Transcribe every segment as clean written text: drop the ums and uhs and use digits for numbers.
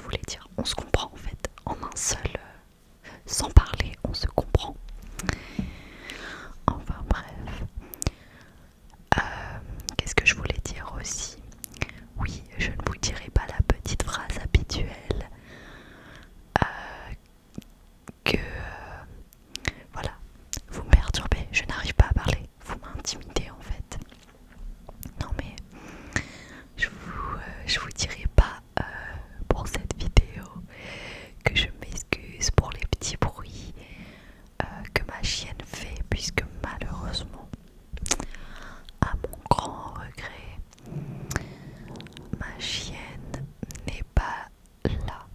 voulais dire. On se comprend en fait, en un seul, sans parler, on se comprend. Enfin bref. Qu'est-ce que je voulais dire aussi? Oui, je ne vous dirai pas la petite phrase habituelle que voilà, vous me perturbez, je n'arrive pas à parler, vous m'intimidez en fait. Non mais je vous dirai pas pour cette vidéo que je m'excuse pour les petits bruits que ma chienne fait, puisque malheureusement, à mon grand regret, ma chienne n'est pas là.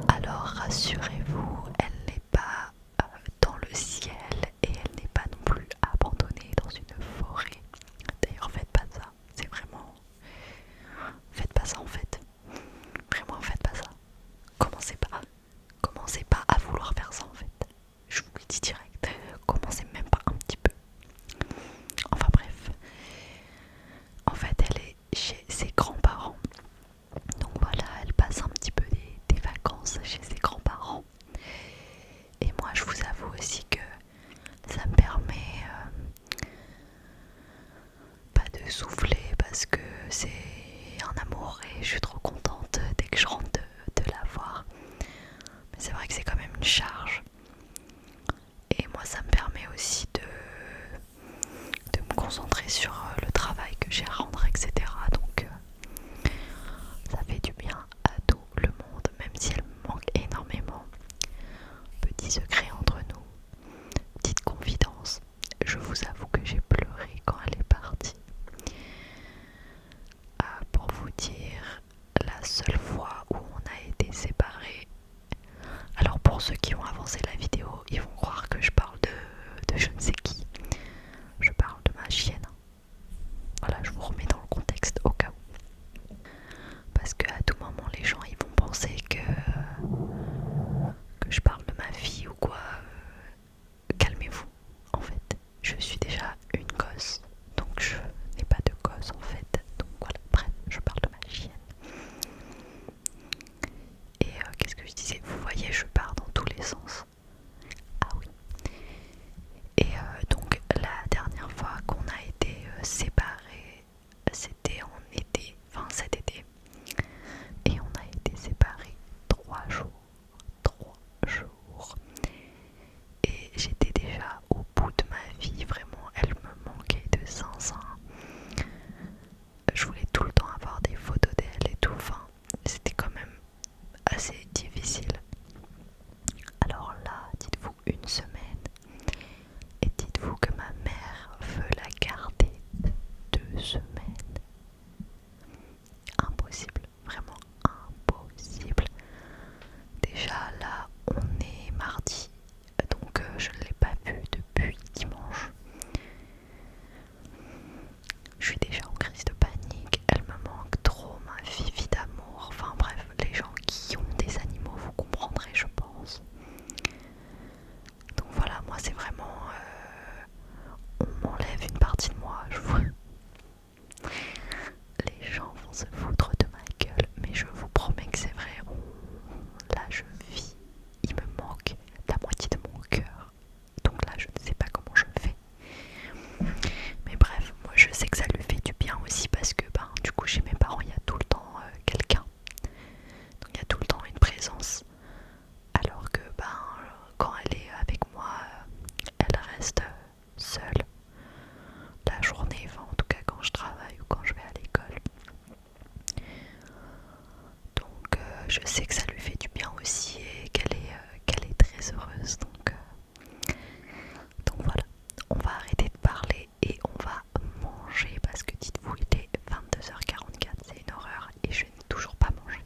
Alors rassurez-vous, elle n'est pas dans le ciel et elle n'est pas non plus abandonnée dans une forêt. D'ailleurs, faites pas ça, c'est vraiment... Faites pas ça en fait. Vraiment, faites pas ça. Commencez pas à vouloir faire ça en fait. Je vous le dis direct. Commencez même pas un petit peu. Enfin bref. En fait, elle est chez ses grands-parents. Donc voilà, elle passe un petit peu des vacances chez ses grands-parents. Et moi, je vous avoue aussi que ça me permet pas de souffler parce que c'est un amour et je suis trop contente dès que je rentre de la voir. Mais c'est vrai que c'est quand même une charge. Et moi, ça me permet aussi de me concentrer sur le travail que j'ai à rendre, etc. Donc ça fait du bien à tout le monde, même si elle me manque énormément. Petit secret entre nous, petite confidence, je vous avoue que j'ai pleuré quand elle est partie. Pour vous dire, la seule fois où on a été séparés, alors pour ceux qui ont avancé la vidéo, ils vont croire que je parle de je ne sais qui. Je parle de ma chienne. Voilà, je vous remets dans le contexte au cas où. Parce qu'à tout moment, les gens ils vont penser que je parle de ma fille ou quoi. Calmez-vous. En fait, je suis déjà une gosse. Donc je n'ai pas de gosse en fait. Donc voilà, bref, je parle de ma chienne. Et qu'est-ce que je disais? Vous voyez, je pars dans tous les sens. Ah oui. Et donc la dernière fois qu'on a été séparés, c'était en été, enfin cet été. Et on a été séparés 3 jours. 3 jours. Et j'étais déjà au bout de ma vie, vraiment, elle me manquait de zinzin. Je voulais tout le temps avoir des photos d'elle et tout, enfin, c'était quand même assez difficile. Alors là, dites-vous une semaine, et dites-vous que ma mère veut la garder 2 semaines. Impossible, vraiment impossible. Déjà là, on est mardi, donc je ne l'ai pas vue depuis dimanche. Je suis déjà en crise de panique, elle me manque trop, ma vie d'amour. Enfin bref, les gens qui ont des animaux, vous comprendrez je pense. Donc voilà, moi c'est vraiment... on m'enlève une partie de moi, je vous... Les gens vont se foutre de ma gueule, mais je vous promets que c'est vrai. Là je vis, il me manque la moitié de mon cœur. Donc là je ne sais pas comment je fais. Mais bref, moi je sais que ça lui fait du bien aussi parce que du coup chez mes parents il y a tout le temps quelqu'un. Donc il y a tout le temps une présence. Alors que quand elle est avec moi, elle reste seule la journée, enfin en tout cas quand je travaille ou quand je vais à l'école. Donc je sais que ça lui fait du bien aussi et qu'elle est très heureuse. Donc voilà, on va arrêter de parler et on va manger parce que dites-vous il est 22h44, c'est une horreur et je n'ai toujours pas mangé.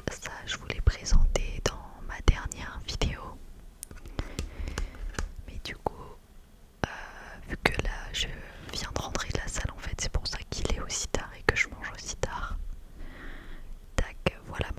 Ça je vous l'ai présenté dans ma dernière vidéo. Mais du coup, vu que là je viens de rentrer de la salle en fait, c'est pour ça qu'il est aussi tard et que je mange aussi tard. Tac, voilà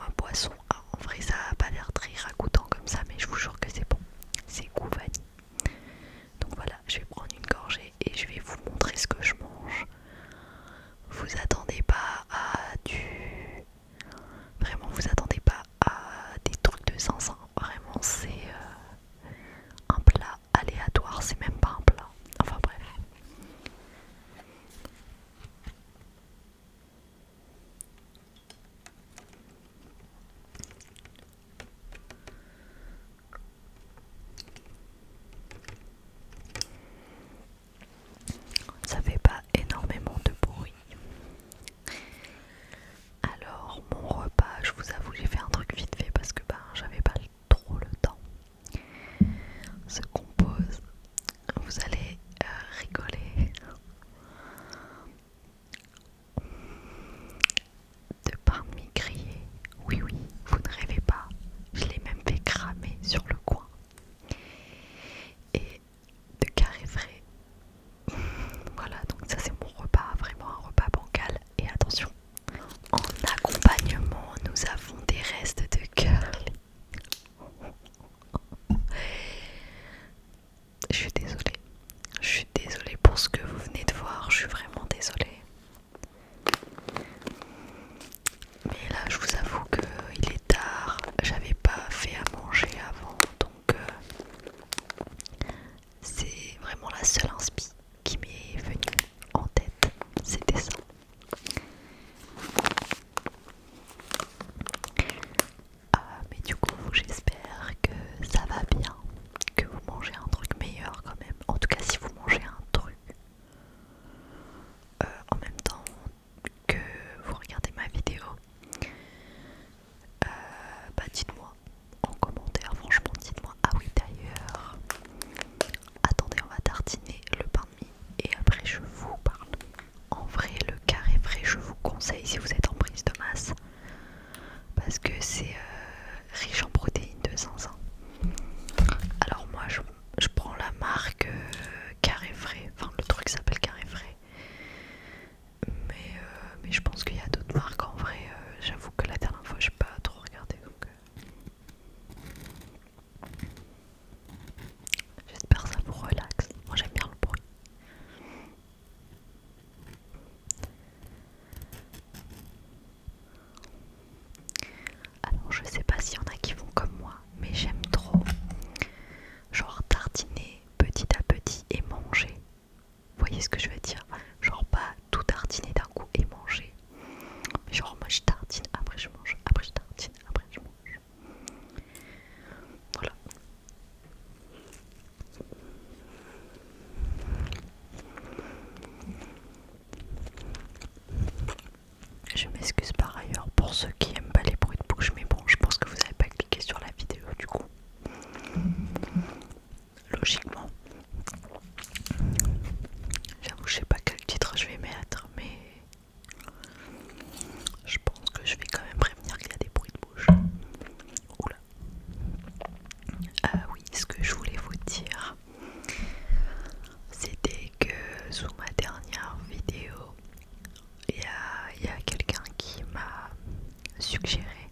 suggéré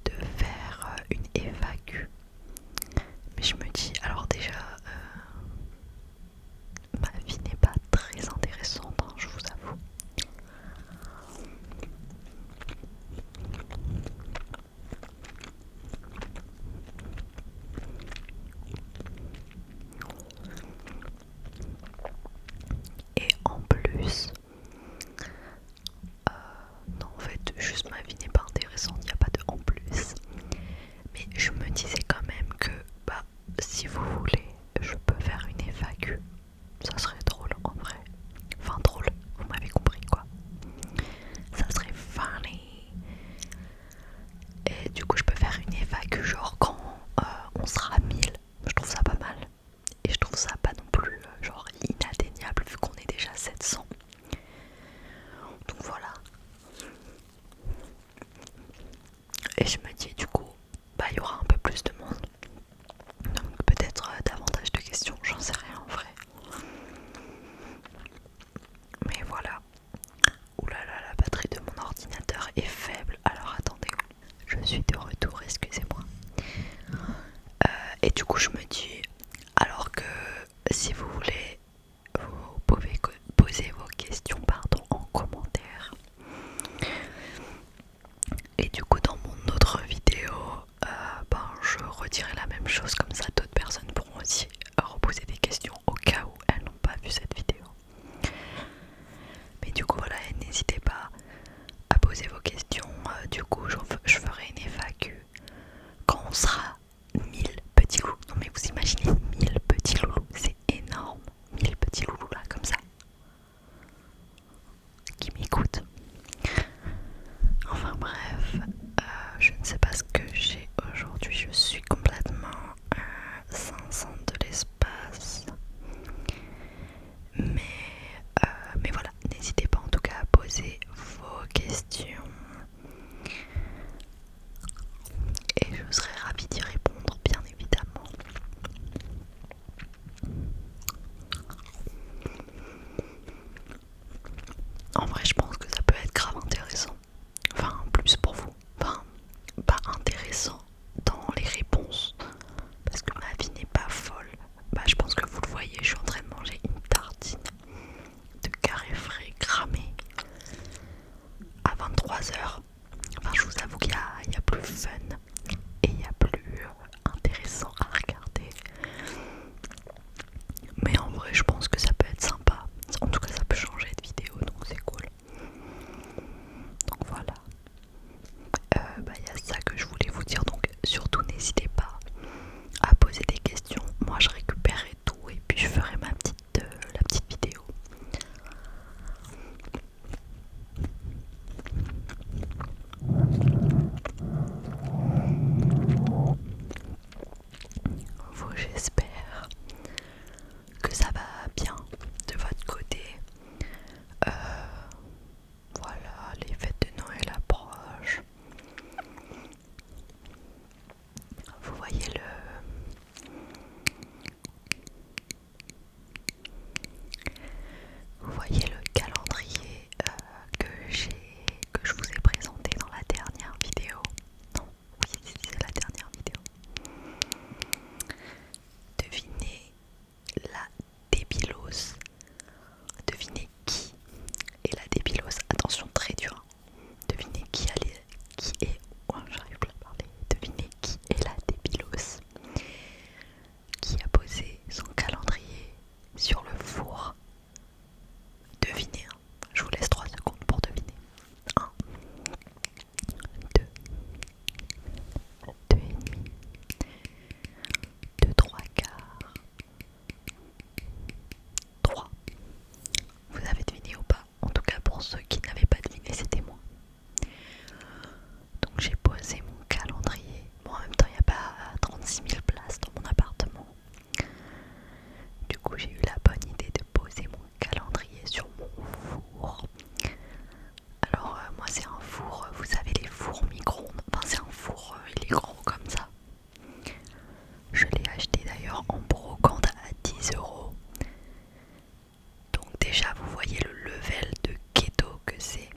de faire une FAQ. Mais je me dis, alors déjà, ma vie n'est pas très intéressante, hein, je vous avoue. Et en plus, non en fait, juste ma vie n'est pas intéressante, il n'y a pas de en plus. Mais je me disais quand même que, bah, si vous voulez, je peux faire une FAQ. Ça serait drôle en vrai. Enfin drôle, vous m'avez compris quoi. Ça serait funny. Et du coup je peux faire une FAQ genre quand on sera 1000. Je trouve ça pas mal. Et je trouve ça pas non plus genre inatteignable vu qu'on est déjà 700. Donc voilà. Et je me dis du coup, bah il y aura un peu plus de monde. Donc peut-être davantage de questions, j'en sais rien en vrai. Mais voilà. Oulala, la batterie de mon ordinateur est faible. Alors attendez, je suis de retour, excusez-moi. Et du coup je me dis, alors que si vous voulez, vous pouvez poser vos questions en commentaire. Et du coup dans mon autre vidéo, je redirai la même chose, comme ça d'autres personnes pourront aussi reposer des questions au cas où elles n'ont pas vu cette vidéo. Mais du coup voilà, n'hésitez pas à poser vos questions. Du coup je ferai une FAQ quand on sera 1000 petits loulous. Non mais vous imaginez 1000 petits loulous, c'est énorme. 1000 petits loulous là comme ça qui m'écoutent. Enfin bref, je ne sais pas ce que j'ai aujourd'hui. Je suis complètement 500 de l'espace. Mais voilà, n'hésitez pas en tout cas à poser vos questions. Et je serai ravie d'y répondre, bien évidemment. En vrai, je pense que ça peut être grave intéressant. Enfin, plus pour vous. Enfin, pas intéressant dans les réponses. Parce que ma vie n'est pas folle. Bah, je pense que vous le voyez, je suis en train de manger une tartine de carré frais cramé à 23h. Enfin, je vous avoue qu'il y a plus fun et il y a plus intéressant à regarder. Mais en vrai, je pense que ça peut être sympa. En tout cas, ça peut changer de vidéo, donc c'est cool. Donc voilà. Il y a ça que je voulais vous dire. Donc surtout, n'hésitez pas à poser des questions. Moi, je récupérerai tout et puis je ferai la petite vidéo. Vous, j'espère que ça va bien de votre côté. Voilà, les fêtes de Noël approchent. Vous voyez le calendrier que je vous ai présenté dans la dernière vidéo. Non, oui, c'est la dernière vidéo. Devinez la débilos. Devinez qui est la débilos. Attention, très dur. Devinez qui est. Oh, j'arrive plus à parler. Devinez qui est la débilos qui a posé son calendrier sur le four. Devinez, hein. Je vous laisse 3 secondes pour deviner. 1, 2, 2 et demi, 2, 3 quarts, 3. Vous avez deviné ou pas? En tout cas pour ceux qui n'avaient pas deviné, c'était moi. Donc j'ai posé mon calendrier. Bon, en même temps il n'y a pas 36 000 places dans mon appartement. Du coup j'ai eu la bonne idée de poser mon calendrier sur mon four. Alors moi c'est un four, vous savez les fours micro-ondes. Enfin c'est un four, il est gros comme ça. Je l'ai acheté d'ailleurs en brocante à 10 €. Donc déjà vous voyez le level de keto que c'est.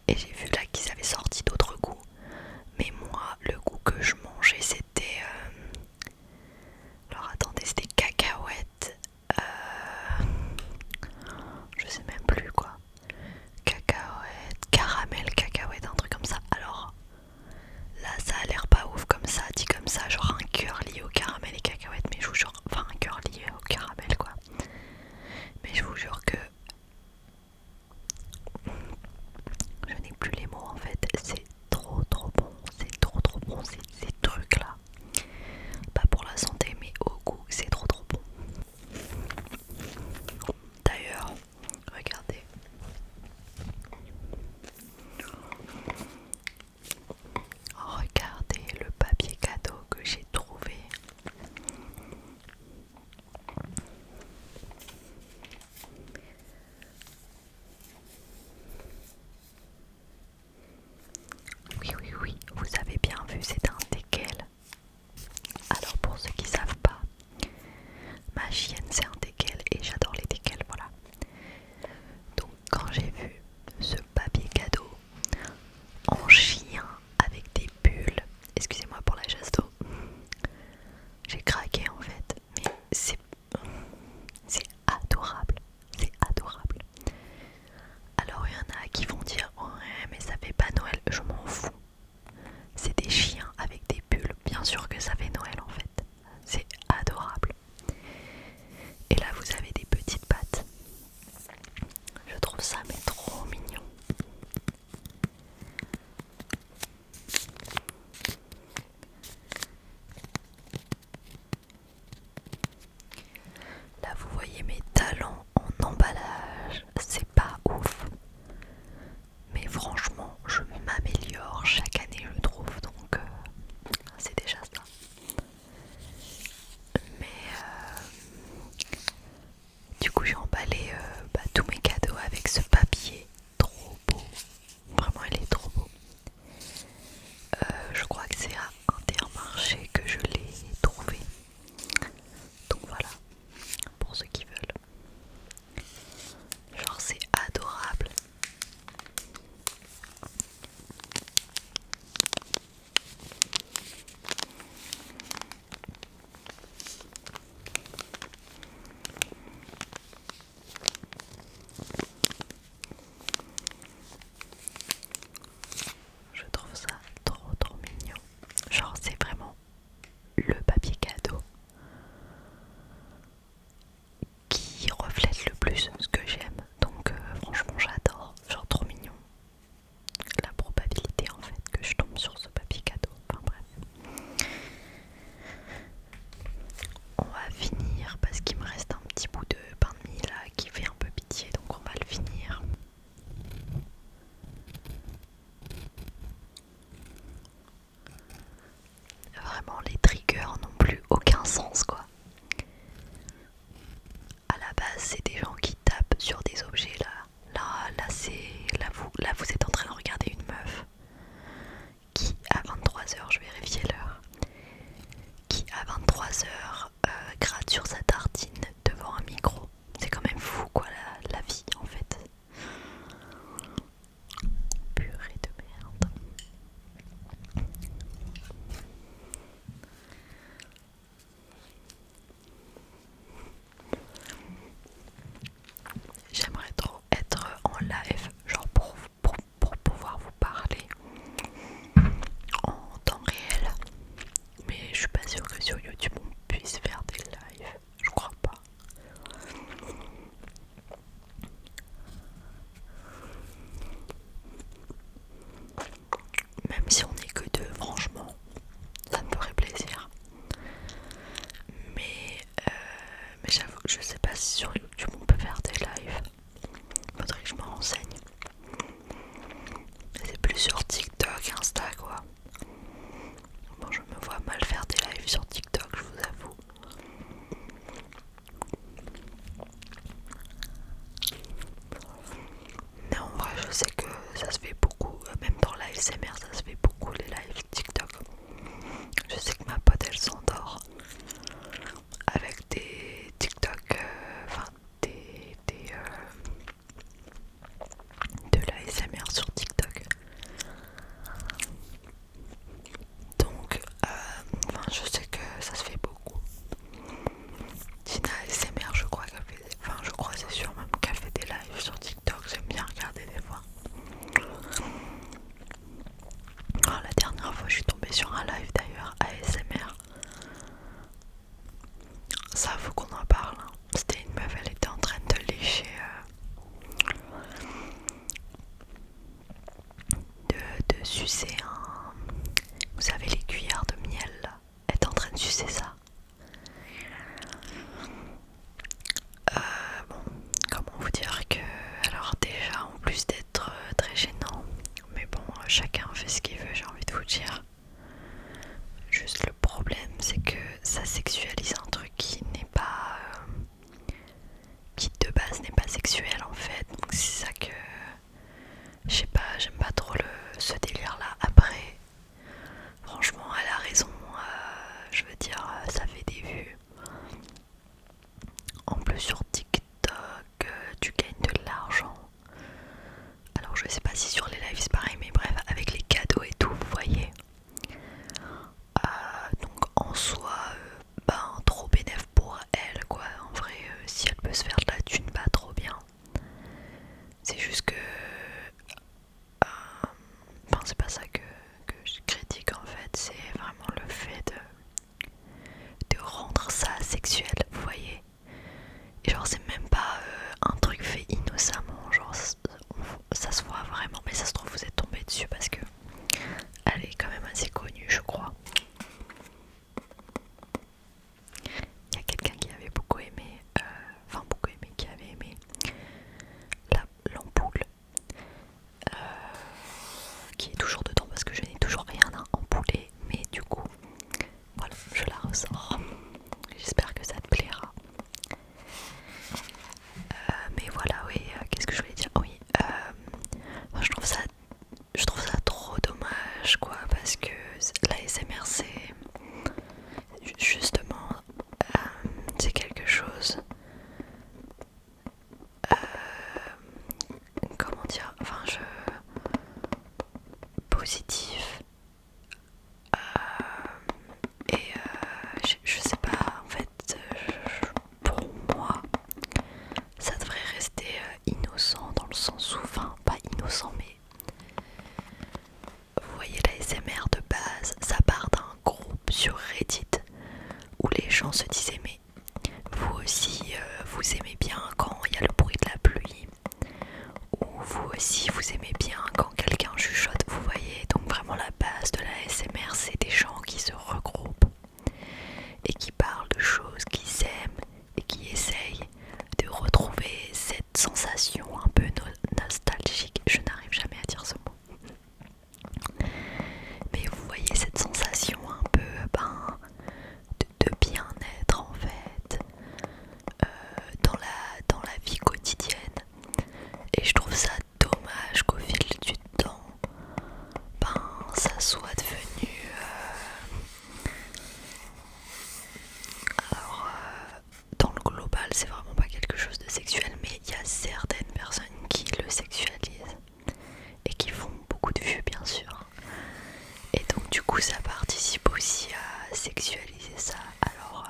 Et j'ai vu là qu'ils avaient sorti d'autres goûts. Mais moi, le goût que je mangeais, c'était... Alors attendez, c'était cacahuète. Je sais même plus quoi. Cacahuète, caramel, cacahuète, un truc comme ça. Alors là, ça a l'air pas ouf comme ça, dit comme ça, genre un cœur lié au caramel et cacahuète. Mais je vous jure, enfin un cœur lié au caramel quoi. Mais je vous jure que je n'ai plus les mots en fait. C'est trop bon, c'est trop bon ces trucs là. Pas pour la santé mais au goût, c'est trop bon. D'ailleurs, regardez. Regardez le papier cadeau que j'ai trouvé. Oui, vous avez bien vu, c'est un teckel. Alors pour ceux qui savent pas, ma chienne c'est un teckel et j'adore les teckels, voilà. Donc quand j'ai vu ce papier cadeau en chien avec des bulles, excusez-moi pour la gesto, j'ai craqué en fait, mais c'est adorable, c'est adorable. Alors il y en a qui vont dire ouais mais ça fait pas Noël, je m'en fous. C'est des chiens avec des bulles, bien sûr que ça fait Noël en fait, c'est adorable. Et là vous avez des petites pattes, je trouve ça mais trop mignon. Là vous voyez mes talents en emballage, c'est pas ouf. Mais franchement je m'améliore chaque année je trouve, donc c'est déjà ça. Mais du coup j'ai emballé tous mes cadeaux avec ce papier trop beau. Vraiment il est trop beau. Je crois que c'est à Intermarché que je l'ai trouvé. Donc voilà, pour ceux qui veulent. Genre c'est adorable. Je trouve ça trop mignon. Genre c'est vraiment le papier cadeau qui reflète le plus ce que j'aime. Donc franchement j'adore. Genre trop mignon. La probabilité en fait que je tombe sur ce papier cadeau. Enfin bref. On va finir parce qu'il me reste un petit bout de pain de mie là qui fait un peu pitié, donc on va le finir. Vraiment les triggers n'ont plus aucun sens quoi. À la base c'est des gens qui tapent sur des objets là. Là vous êtes en train de regarder une meuf qui à 23h, je vais vérifier l'heure, qui à 23h gratte sur sa tartine devant un micro. C'est quand même fou quoi la vie en fait. Purée de merde. J'aimerais trop être en live, genre pour pouvoir vous parler en temps réel. Mais je suis pas sûre que sur YouTube on puisse faire des lives. Je crois pas. Même si on n'est que deux, franchement, ça me ferait plaisir. Mais j'avoue, je sais pas si sur YouTube on peut faire des lives. Faudrait que je me renseigne. C'est plus sur TikTok, Insta quoi. Bon, je me vois mal faire des lives sur TikTok, je vous avoue. Mais en vrai, je sais que ça se fait beaucoup, même dans l'ASMR, ça se fait beaucoup les lives TikTok. Je sais que ma pote elle s'endort avec des TikTok, enfin de l'ASMR sur TikTok. sucer un... Vous savez, les cuillères de miel là. Elle est en train de sucer ça. Bon, comment vous dire que... Alors déjà, en plus d'être très gênant, mais bon, chacun fait ce qu'il veut, j'ai envie de vous dire. Juste le problème, c'est que ça sexualise un truc qui n'est pas... qui de base n'est pas sexuel en fait. Donc c'est ça que... Je sais pas, j'aime pas trop ce délire là. Après, franchement, elle a raison. Je veux dire, ça fait des vues. En plus sur TikTok, tu gagnes de l'argent. Alors je sais pas si sur les lives c'est pareil, mais bref, avec les cadeaux et tout, vous voyez. Donc en soi, trop bénéf pour elle quoi. En vrai, si elle peut se faire de la thune, pas trop bien. C'est juste que... c'est pas ça que je critique en fait, c'est vraiment le fait de rendre ça sexuel, vous voyez. Et genre c'est même pas un truc fait innocemment, genre ça se voit vraiment, mais ça se trouve vous êtes tombé dessus parce que elle est quand même assez connue je crois. Il y a quelqu'un qui avait beaucoup aimé, qui avait aimé l'ampoule, qui est toujours dedans parce que je n'ai toujours rien à empouler, mais du coup, voilà, je la ressors. J'espère que ça te plaira. Mais voilà, oui, qu'est-ce que je voulais dire? Oui, je trouve ça trop dommage, quoi, parce que l'ASMR, c'est justement, c'est quelque chose, comment dire, positif, et je sais pas, en fait, pour moi, ça devrait rester innocent dans le sens où, enfin, pas innocent, mais vous voyez, la SMR de base, ça part d'un groupe sur Reddit où les gens se disaient mais vous aussi vous aimez bien quand il y a le bruit de la pluie, ou vous aussi vous aimez bien quand quelqu'un chuchote, vous voyez. Donc vraiment la base de la SMR, c'est des gens qui se regroupent et qui parlent de choses qu'ils aiment et qui essayent de retrouver cette sensation un peu nostalgique. Je n'arrive jamais à dire ce mot. Mais vous voyez cette sensation un peu de bien-être en fait, dans la vie quotidienne. Et je trouve ça dommage qu'au fil du temps, ça soit devenu... dans le global, c'est vraiment pas quelque chose de sexuel, mais il y a certaines personnes qui le sexualisent et qui font beaucoup de vues, bien sûr. Et donc du coup, ça participe aussi à sexualiser ça. Alors,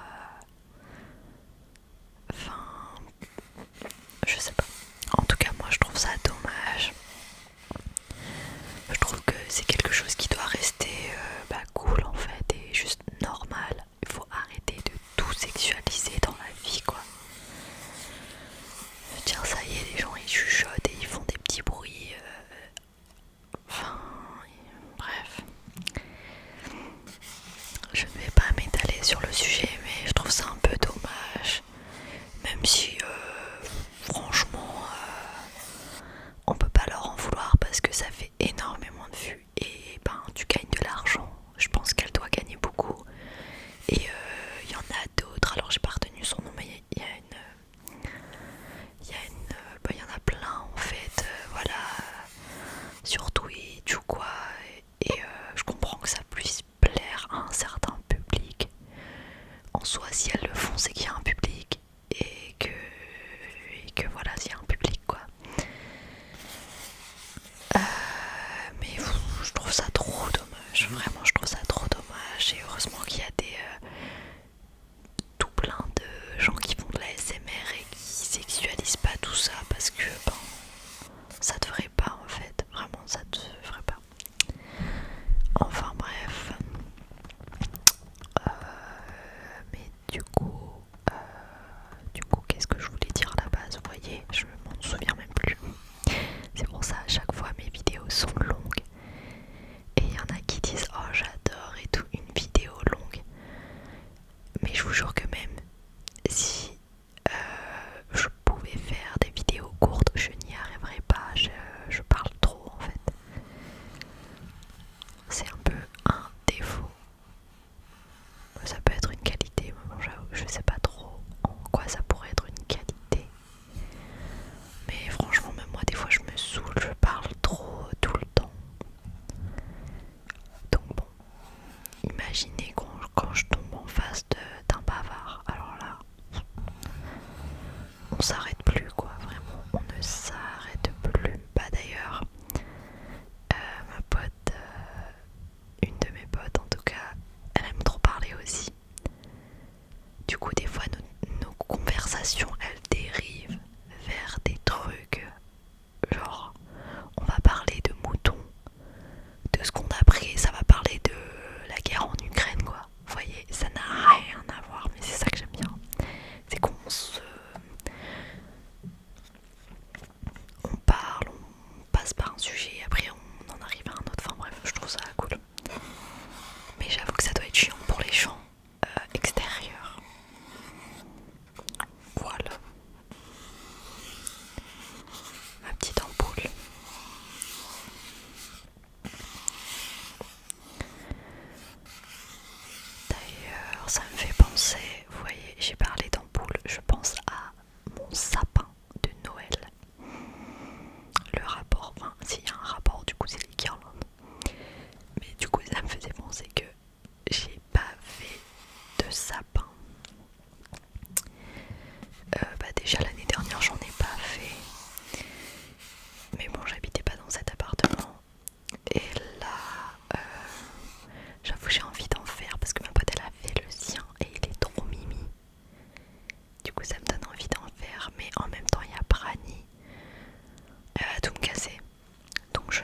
je sais pas. En tout cas, moi, je trouve ça dommage. Je trouve que c'est quelque chose qui doit rester cool en fait et juste normal. Il faut arrêter de tout sexualiser dans la vie, quoi. Je veux dire, ça y est, les gens ils chuchotent et ils font des petits bruits. Bref. Je ne vais pas m'étaler sur le sujet, mais je trouve ça un peu dommage. Même si, franchement, on peut pas leur en vouloir parce que ça fait énormément de vues et tu gagnes de l'argent. Je pense qu'elle doit gagner beaucoup. Et il y en a d'autres, alors j'ai pas retenu son nom, mais il y en a plein en fait, voilà, sur Twitch ou quoi. Et je comprends que ça puisse plaire à un certain public. En soi, si elles le font, c'est qu'il y a un public et que voilà, s'il y a un public, quoi. Mais je trouve ça trop dommage, vraiment, je trouve ça trop dommage. Et heureusement qu'il y a tout plein de gens qui font de la SMR et qui sexualisent pas tout ça, parce que ça devrait pas en fait, vraiment ça devrait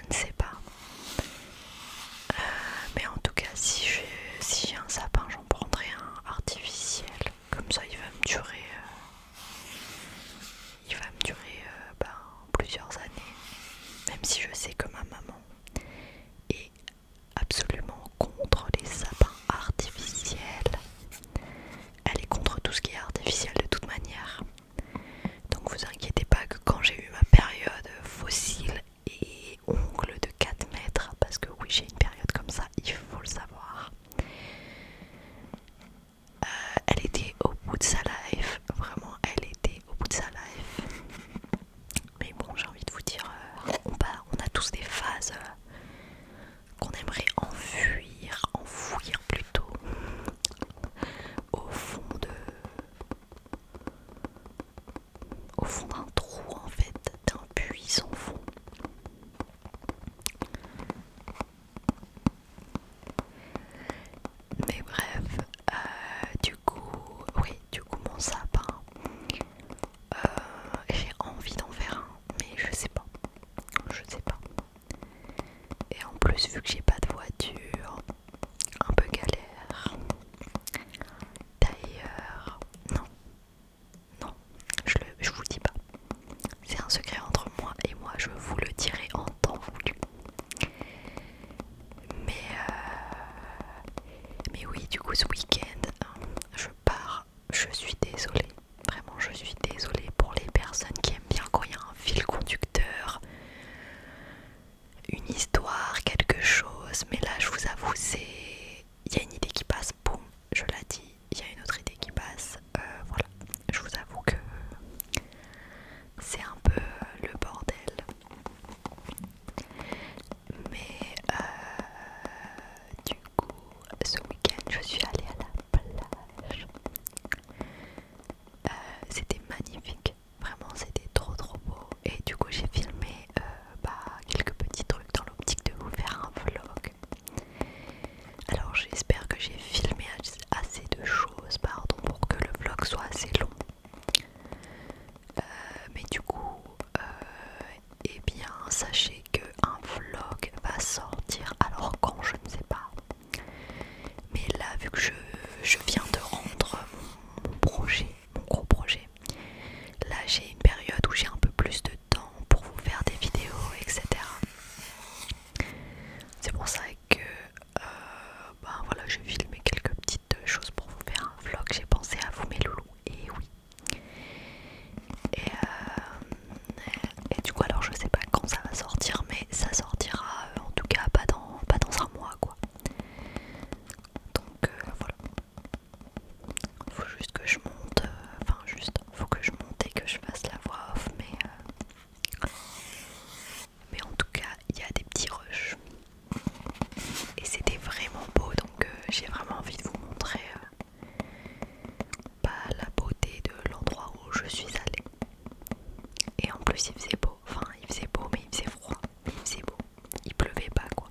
je ne sais pas. Mais en tout cas, si j'ai un sapin, j'en prendrai un artificiel. Comme ça, il va me durer plusieurs années. Même si je sais que ma maman est absolument contre les sapins artificiels. Elle est contre tout ce qui est artificiel de toute manière. Donc vous inquiétez pas que quand j'ai eu ma période fossile et ongles de 4 mètres, parce que oui j'ai une période comme ça, il faut le savoir, elle était au bout de sa life, vraiment elle était au bout de sa life. Mais bon, j'ai envie de vous dire, on a tous des phases qu'on aimerait enfouir plutôt au fond d'un trou en fait, d'un puits sans fond. Mais bref, du coup mon sapin, j'ai envie d'en faire un, mais je sais pas. Et en plus, vu que j'ai pas de voiture, un peu galère. D'ailleurs, non, je vous le dis pas. C'est un secret entre moi et moi, je vous le dirai en temps voulu. Mais oui, du coup ce week-end, je pars. Je suis désolée, vraiment je suis désolée pour les personnes qui aiment bien quand il y a un fil conducteur, une histoire, quelque chose. Mais là je vous avoue, il y a une idée qui passe, boum, je la dis, il y a une autre idée qui passe, voilà. Je vous avoue que c'est un peu le bordel. Mais du coup, ce week-end, je suis allée à la plage. C'était magnifique, vraiment c'était trop beau. Et du coup, j'ai filmé quelques petits trucs dans l'optique de vous faire un vlog. Alors j'espère que j'ai filmé assez de choses, pardon, pour que le vlog soit assez long. Mais du coup, eh bien, sachez qu'un vlog va sortir. Alors quand, je ne sais pas. Mais là, vu que je viens de rendre mon gros projet, là j'ai une période où j'ai un peu plus de temps pour vous faire des vidéos, etc. C'est pour ça que voilà, j'ai filmé quelques petites choses pour vous faire un vlog. J'ai pensé à vous mes loulous, et oui. Et du coup, alors je sais pas quand ça va sortir, mais ça sortira en tout cas pas dans un mois quoi. Donc voilà. Faut juste que je monte, faut que je monte et que je fasse la voix off, mais en tout cas, il y a des petits rushs. Et c'était vraiment beau, donc j'ai vraiment envie de vous montrer la beauté de l'endroit où je suis allée. Et en plus il faisait beau, mais il faisait froid, mais il faisait beau, il pleuvait pas quoi.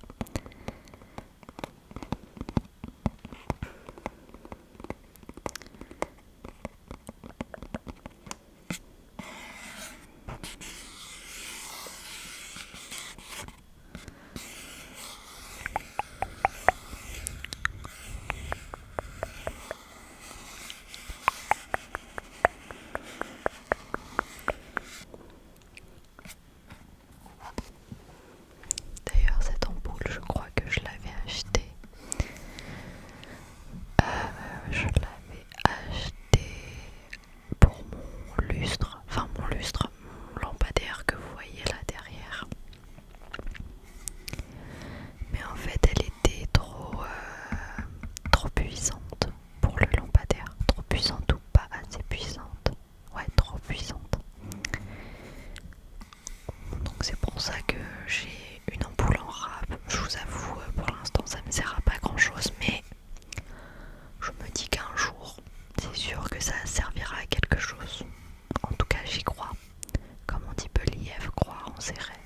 D'ailleurs cette ampoule, je crois que je l'avais achetée. Je l'avais achetée pour mon lustre, mon lampadaire que vous voyez là derrière. Mais en fait elle était trop puissante pour le lampadaire. Trop puissante ou pas assez puissante. Ouais, trop puissante. Donc c'est pour ça que j'ai une ampoule en rab. Je vous avoue, pour l'instant ça me sert à pas grand chose, mais je me dis qu'un jour c'est sûr que ça servira à quelque chose. En tout cas j'y crois. Comme on dit Believ, croire en ses rêves.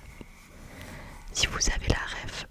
Si vous avez la rêve,